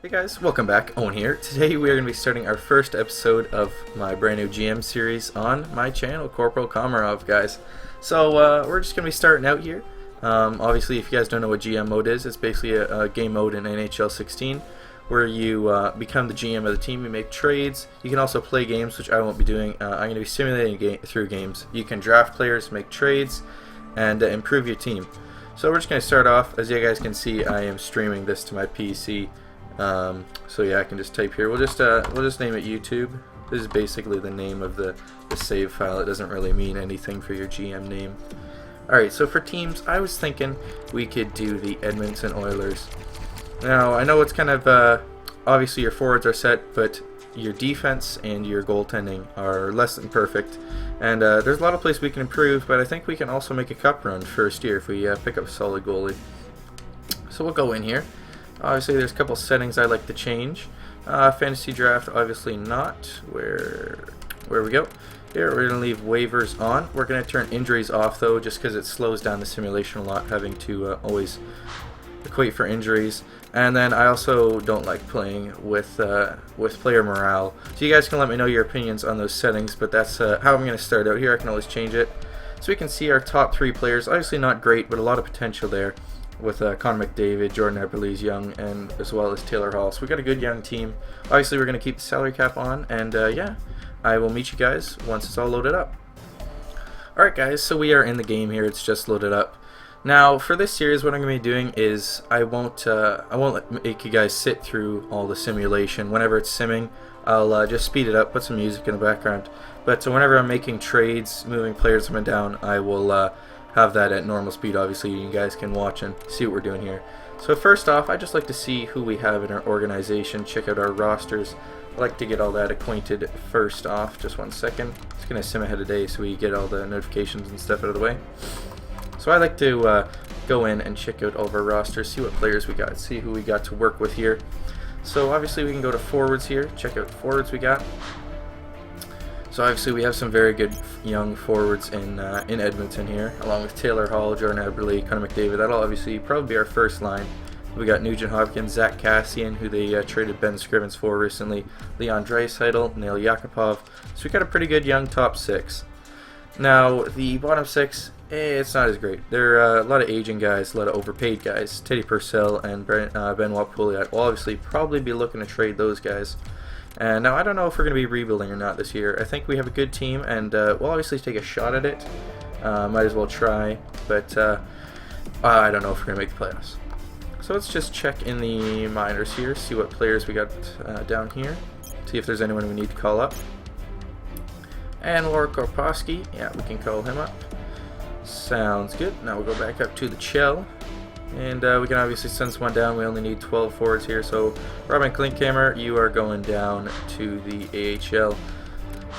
Hey guys, welcome back. Owen here. Today we are going to be starting our first episode of my brand new GM series on my channel, Corporal Komarov, guys. So we're just going to be starting out here. Obviously, if you guys don't know what GM mode is, it's basically a game mode in NHL 16 where you become the GM of the team. You make trades. You can also play games, which I won't be doing. I'm going to be simulating through games. You can draft players, make trades, and improve your team. So we're just going to start off. As you guys can see, I am streaming this to my PC. So yeah, I can just type here. We'll just name it YouTube. This is basically the name of the save file. It doesn't really mean anything for your GM name. Alright, so for teams, I was thinking we could do the Edmonton Oilers. Now, I know it's kind of, obviously your forwards are set, but your defense and your goaltending are less than perfect. And there's a lot of places we can improve, but I think we can also make a cup run first year if we pick up a solid goalie. So we'll go in here. Obviously, there's a couple settings I like to change. Fantasy draft, obviously not. Where we go? Here, we're going to leave waivers on. We're going to turn injuries off, though, just because it slows down the simulation a lot, having to always equate for injuries. And then I also don't like playing with player morale. So you guys can let me know your opinions on those settings, but that's how I'm going to start out here. I can always change it. So we can see our top three players. Obviously not great, but a lot of potential there, with Connor McDavid, Jordan Eberle's young, and as well as Taylor Hall. So we got a good young team. Obviously, we're going to keep the salary cap on, and yeah, I will meet you guys once it's all loaded up. Alright guys, so we are in the game here. It's just loaded up. Now, for this series, what I'm going to be doing is I won't make you guys sit through all the simulation. Whenever it's simming, I'll just speed it up, put some music in the background. But whenever I'm making trades, moving players up and down, I will have that at normal speed. Obviously, you guys can watch and see what we're doing here. So first off, I just like to see who we have in our organization, check out our rosters. I like to get all that acquainted first off. Just one second. It's going to sim ahead of day so we get all the notifications and stuff out of the way. So I like to go in and check out all of our rosters, see what players we got, see who we got to work with here. So obviously we can go to forwards here, check out the forwards we got. So obviously we have some very good young forwards in Edmonton here, along with Taylor Hall, Jordan Eberle, Connor McDavid. That'll obviously probably be our first line. We got Nugent Hopkins, Zach Kassian, who they traded Ben Scrivens for recently, Leon Draisaitl, Nail Yakupov. So we got a pretty good young top six. Now the bottom six, it's not as great. There are a lot of aging guys, a lot of overpaid guys. Teddy Purcell and Benoit Pouliot will obviously probably be looking to trade those guys. And now I don't know if we're going to be rebuilding or not this year. I think we have a good team, and we'll obviously take a shot at it. Might as well try, but I don't know if we're going to make the playoffs. So let's just check in the minors here, see what players we got down here, see if there's anyone we need to call up. And Laura Korpowski, yeah, we can call him up. Sounds good. Now we'll go back up to the Chell. And we can obviously send someone down. We only need 12 forwards here. So Robin Klinkhammer, you are going down to the AHL.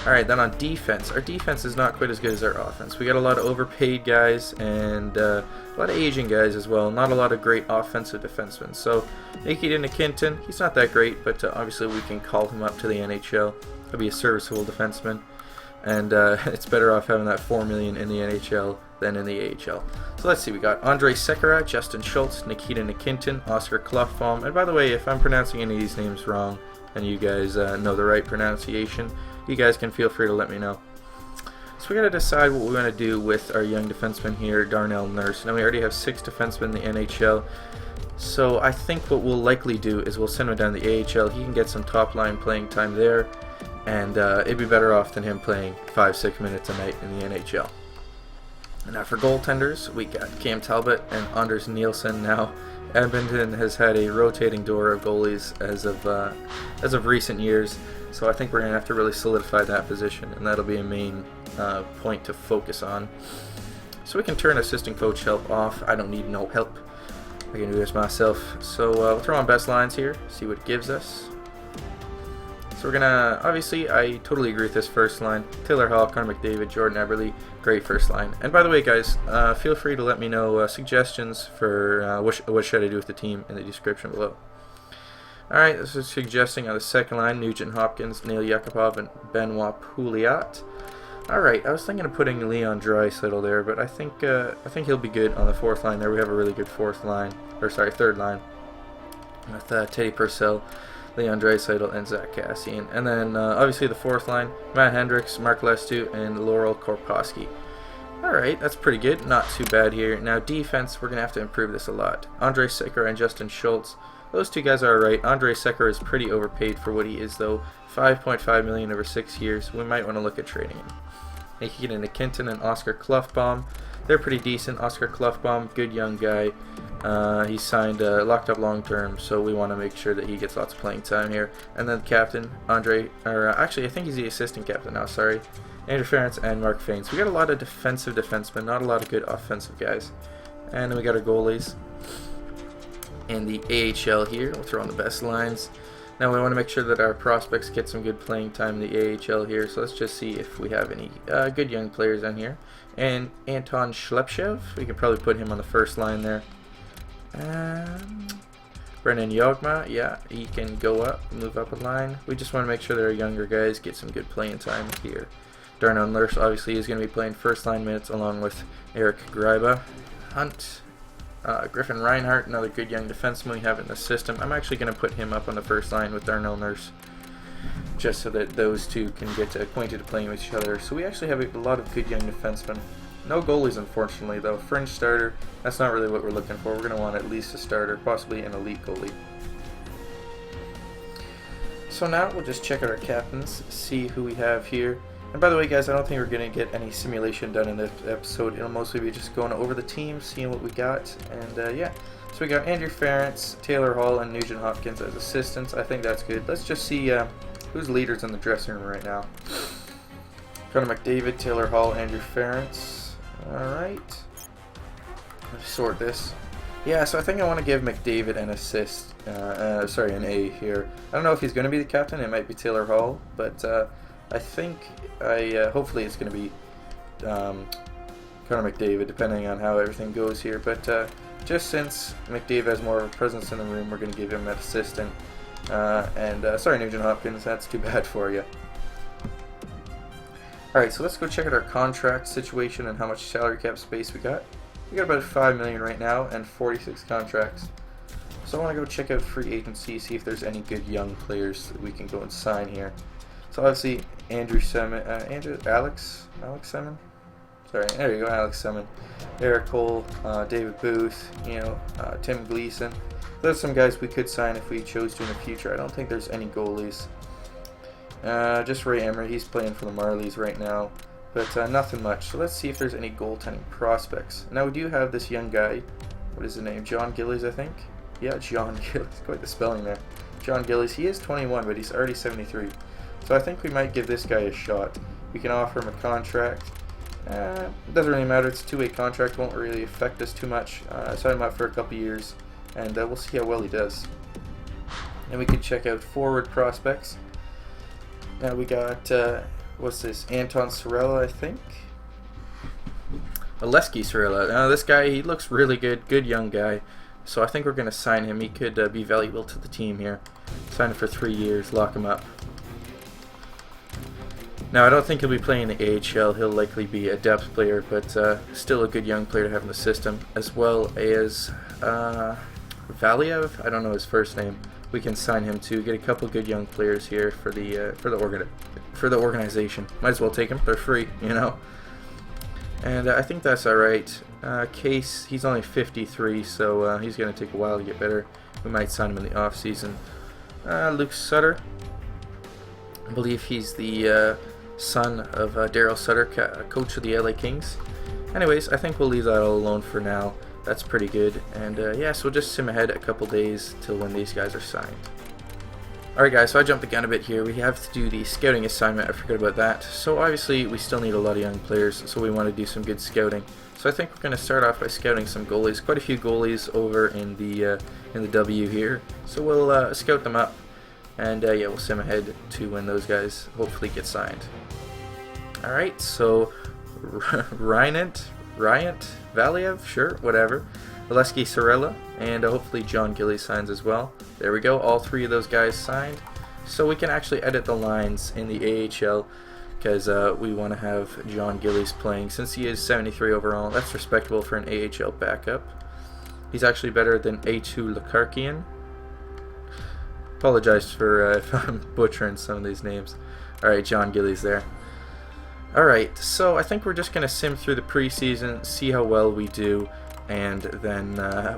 Alright, then on defense. Our defense is not quite as good as our offense. We got a lot of overpaid guys and a lot of aging guys as well. Not a lot of great offensive defensemen. So Nikita Nikintin, he's not that great, but obviously we can call him up to the NHL. He'll be a serviceable defenseman. And it's better off having that $4 million in the NHL than in the AHL. So let's see, we got Andrei Sekera, Justin Schultz, Nikita Nikintin, Oscar Klefbom. And by the way, if I'm pronouncing any of these names wrong and you guys know the right pronunciation, you guys can feel free to let me know. So we got to decide what we want to do with our young defenseman here, Darnell Nurse. Now we already have 6 defensemen in the NHL. So I think what we'll likely do is we'll send him down to the AHL. He can get some top line playing time there. And it'd be better off than him playing 5-6 minutes a night in the NHL. And now for goaltenders, we got Cam Talbot and Anders Nielsen. Now, Edmonton has had a rotating door of goalies as of recent years, so I think we're going to have to really solidify that position, and that'll be a main point to focus on. So we can turn assistant coach help off. I don't need no help. I can do this myself. So we'll throw on best lines here, see what it gives us. So we're gonna, obviously, I totally agree with this first line. Taylor Hall, Connor McDavid, Jordan Eberle, great first line. And by the way, guys, feel free to let me know suggestions for what should I do with the team in the description below. Alright, this is suggesting on the second line, Nugent Hopkins, Nail Yakupov, and Benoit Pouliot. Alright, I was thinking of putting Leon Draisaitl there, but I think he'll be good on the fourth line there. We have a really good third line. with Teddy Purcell, Leon Draisaitl, and Zach Kassian. And then obviously the fourth line, Matt Hendricks, Mark Lestu, and Laurel Korpowski. Alright, that's pretty good. Not too bad here. Now defense, we're going to have to improve this a lot. Andrei Sekera and Justin Schultz. Those two guys are alright. Andrei Sekera is pretty overpaid for what he is though. $5.5 million over 6 years. We might want to look at trading him. Nikita Nikintin and Oscar Klufbaum. They're pretty decent. Oscar Klufbaum, good young guy. He's signed locked up long term, so we want to make sure that he gets lots of playing time here. And then the captain, actually I think he's the assistant captain now, sorry. Andrew Ferentz and Mark Faines. We got a lot of defensive defensemen, not a lot of good offensive guys. And then we got our goalies. In the AHL here, we'll throw on the best lines. Now we want to make sure that our prospects get some good playing time in the AHL here, so let's just see if we have any good young players on here. And Anton Shlepchev, we can probably put him on the first line there. Brennan Yogma, yeah, he can go up, move up a line. We just want to make sure that our younger guys get some good playing time here. Darnell Nurse obviously is going to be playing first line minutes along with Eric Greiba. Hunt, Griffin Reinhardt, another good young defenseman we have in the system. I'm actually going to put him up on the first line with Darnell Nurse, just so that those two can get acquainted to playing with each other. So we actually have a lot of good young defensemen. No goalies, unfortunately, though. Fringe starter, that's not really what we're looking for. We're going to want at least a starter, possibly an elite goalie. So now we'll just check out our captains, see who we have here. And by the way, guys, I don't think we're going to get any simulation done in this episode. It'll mostly be just going over the team, seeing what we got. And yeah, so we got Andrew Ferentz, Taylor Hall, and Nugent Hopkins as assistants. I think that's good. Let's just see who's leaders in the dressing room right now. Connor McDavid, Taylor Hall, Andrew Ferentz. Alright. Let's sort this. Yeah, so I think I want to give McDavid an assist. An A here. I don't know if he's going to be the captain. It might be Taylor Hall, but I think hopefully it's going to be Connor McDavid, depending on how everything goes here. But just since McDavid has more of a presence in the room, we're going to give him an assistant. Sorry, Nugent Hopkins, that's too bad for you. Alright, so let's go check out our contract situation and how much salary cap space we got. We got about $5 million right now and 46 contracts. So I want to go check out free agency, see if there's any good young players that we can go and sign here. So obviously Alex Semin. Sorry, there you go, Alex Semin. Eric Cole, David Booth, Tim Gleason. Those are some guys we could sign if we chose to in the future. I don't think there's any goalies. Just Ray Emery, he's playing for the Marlies right now, but nothing much. So let's see if there's any goaltending prospects. Now we do have this young guy. What is his name? John Gillies, I think. Yeah, John Gillies. Quite the spelling there. John Gillies. He is 21, but he's already 73. So I think we might give this guy a shot. We can offer him a contract. It doesn't really matter. It's a two-way contract. Won't really affect us too much. Sign him up for a couple years, and we'll see how well he does. And we could check out forward prospects. Now we got, what's this, Anton Sorella, I think? Oleski Sorella. Now this guy, he looks really good, good young guy. So I think we're going to sign him. He could be valuable to the team here. Sign him for 3 years, lock him up. Now I don't think he'll be playing the AHL. He'll likely be a depth player, but still a good young player to have in the system. As well as Valiev, I don't know his first name. We can sign him too. Get a couple good young players here for the organization. Might as well take them. They're free, And I think that's all right. Case, he's only 53, so he's going to take a while to get better. We might sign him in the off season. Luke Sutter, I believe he's the son of Daryl Sutter, coach of the LA Kings. Anyways, I think we'll leave that all alone for now. That's pretty good. And yeah, so we'll just sim ahead a couple days till when these guys are signed. Alright guys, so I jumped the gun a bit here. We have to do the scouting assignment. I forgot about that. So obviously we still need a lot of young players, so we want to do some good scouting. So I think we're going to start off by scouting some goalies. Quite a few goalies over in the W here. So we'll scout them up, and yeah, we'll sim ahead to when those guys hopefully get signed. Alright, so Ryant, Valiev, sure, whatever. Oleski Sorella, and hopefully John Gillies signs as well. There we go, all three of those guys signed. So we can actually edit the lines in the AHL, because we want to have John Gillies playing. Since he is 73 overall, that's respectable for an AHL backup. He's actually better than A2 Lukarkian. Apologize for if I'm butchering some of these names. Alright, John Gillies there. Alright, so I think we're just going to sim through the preseason, see how well we do, and then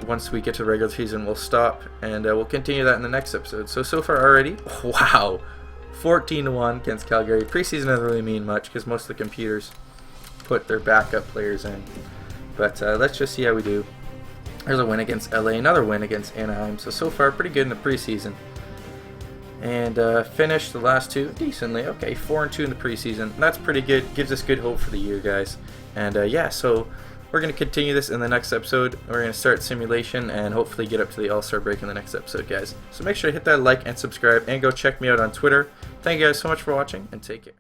once we get to the regular season we'll stop, and we'll continue that in the next episode. So far already, wow, 14-1 against Calgary. Preseason doesn't really mean much because most of the computers put their backup players in. But let's just see how we do. There's a win against LA, another win against Anaheim. So far pretty good in the preseason. And finished the last two decently. Okay, 4-2 in the preseason. That's pretty good. Gives us good hope for the year, guys. And yeah, so we're going to continue this in the next episode. We're going to start simulation and hopefully get up to the All-Star break in the next episode, guys. So make sure to hit that like and subscribe and go check me out on Twitter. Thank you guys so much for watching and take care.